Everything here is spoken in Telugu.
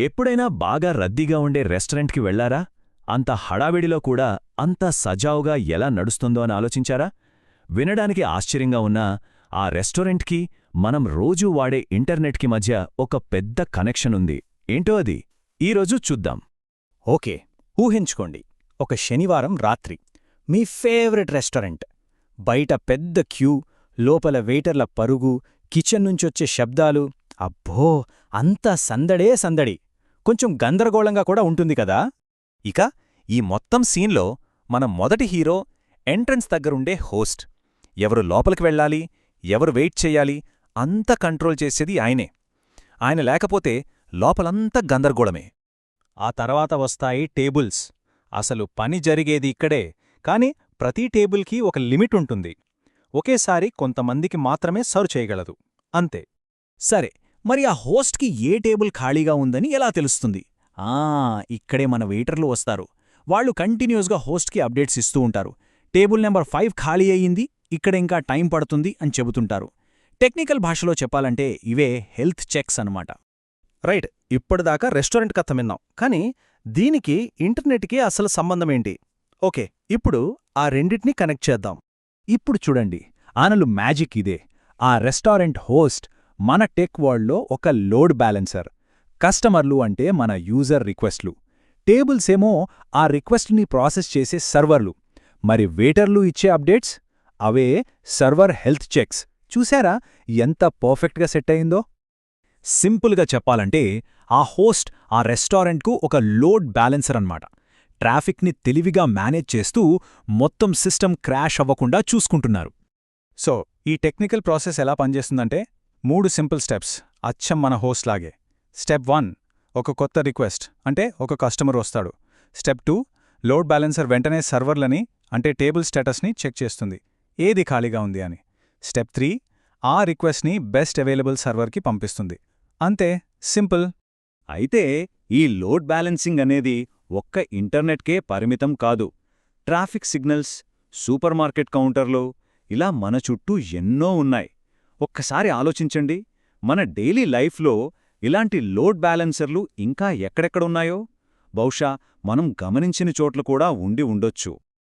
ఎప్పుడైనా బాగా రద్దీగా ఉండే రెస్టారెంట్కి వెళ్లారా? అంత హడావిడిలో కూడా అంత సజావుగా ఎలా నడుస్తుందో అని ఆలోచించారా? వినడానికి ఆశ్చర్యంగా ఉన్నా ఆ రెస్టారెంట్కి మనం రోజూ వాడే ఇంటర్నెట్కి మధ్య ఒక పెద్ద కనెక్షన్ ఉంది. ఏంటో అది ఈరోజు చూద్దాం. ఓకే, ఊహించుకోండి, ఒక శనివారం రాత్రి మీ ఫేవరెట్ రెస్టారెంట్. బయట పెద్ద క్యూ, లోపల వెయిటర్ల పరుగు, కిచెన్ నుంచొచ్చే శబ్దాలు. అబ్బో, అంతా సందడే సందడి. కొంచెం గందరగోళంగా కూడా ఉంటుంది కదా. ఇక ఈ మొత్తం సీన్లో మన మొదటి హీరో ఎంట్రన్స్ దగ్గరుండే హోస్ట్. ఎవరు లోపలికి వెళ్ళాలి, ఎవరు వెయిట్ చెయ్యాలి అంతా కంట్రోల్ చేసేది ఆయనే. ఆయన లేకపోతే లోపలంతా గందరగోళమే. ఆ తర్వాత వస్తాయి టేబుల్స్. అసలు పని జరిగేది ఇక్కడే, కాని ప్రతి టేబుల్కి ఒక లిమిట్ ఉంటుంది. ఒకేసారి కొంతమందికి మాత్రమే సర్వ్ చేయగలదు, అంతే. సరే, మరి ఆ హోస్ట్కి ఏ టేబుల్ ఖాళీగా ఉందని ఎలా తెలుస్తుంది? ఇక్కడే మన వెయిటర్లు వస్తారు. వాళ్ళు కంటిన్యూస్గా హోస్ట్కి అప్డేట్స్ ఇస్తూ ఉంటారు. టేబుల్ నెంబర్ 5 ఖాళీ అయ్యింది, ఇక్కడ ఇంకా టైం పడుతుంది అని చెబుతుంటారు. టెక్నికల్ భాషలో చెప్పాలంటే ఇవే హెల్త్ చెక్స్ అన్నమాట. రైట్, ఇప్పటిదాకా రెస్టారెంట్ కథ విన్నాం, కానీ దీనికి ఇంటర్నెట్కి అసలు సంబంధమేంటి? ఓకే, ఇప్పుడు ఆ రెండిటినీ కనెక్ట్ చేద్దాం. ఇప్పుడు చూడండి, ఆనలు మ్యాజిక్ ఇదే. ఆ రెస్టారెంట్ హోస్ట్ మన టెక్ వరల్డ్లో ఒక లోడ్ బ్యాలెన్సర్. కస్టమర్లు అంటే మన యూజర్ రిక్వెస్ట్లు, టేబుల్స్ ఏమో ఆ రిక్వెస్ట్ని ప్రాసెస్ చేసే సర్వర్లు, మరి వెయిటర్లు ఇచ్చే అప్డేట్స్ అవే సర్వర్ హెల్త్ చెక్స్. చూశారా ఎంత పర్ఫెక్ట్గా సెట్ అయిందో? సింపుల్గా చెప్పాలంటే ఆ హోస్ట్ ఆ రెస్టారెంట్కు ఒక లోడ్ బ్యాలెన్సర్ అన్నమాట. ట్రాఫిక్ని తెలివిగా మేనేజ్ చేస్తూ మొత్తం సిస్టమ్ క్రాష్ అవ్వకుండా చూసుకుంటున్నారు. సో ఈ టెక్నికల్ ప్రాసెస్ ఎలా పనిచేస్తుందంటే 3 సింపుల్ స్టెప్స్, అచ్చం మన హోస్ట్ లాగే. స్టెప్ 1, ఒక కొత్త రిక్వెస్ట్ అంటే ఒక కస్టమర్ వస్తాడు. స్టెప్ 2, లోడ్ బ్యాలెన్సర్ వెంటనే సర్వర్లని అంటే టేబుల్ స్టేటస్ని చెక్ చేస్తుంది, ఏది ఖాళీగా ఉంది అని. స్టెప్ 3, ఆ రిక్వెస్ట్ని బెస్ట్ అవైలబుల్ సర్వర్కి పంపిస్తుంది. అంతే, సింపుల్. అయితే ఈ లోడ్ బ్యాలెన్సింగ్ అనేది ఒక్క ఇంటర్నెట్కే పరిమితం కాదు. ట్రాఫిక్ సిగ్నల్స్, సూపర్ మార్కెట్ కౌంటర్లు, ఇలా మన చుట్టూ ఎన్నో ఉన్నాయి. ఒక్కసారి ఆలోచించండి, మన డైలీ లైఫ్లో ఇలాంటి లోడ్ బ్యాలెన్సర్లు ఇంకా ఎక్కడెక్కడున్నాయో. బహుశా మనం గమనించిన చోట్ల కూడా ఉండి ఉండొచ్చు.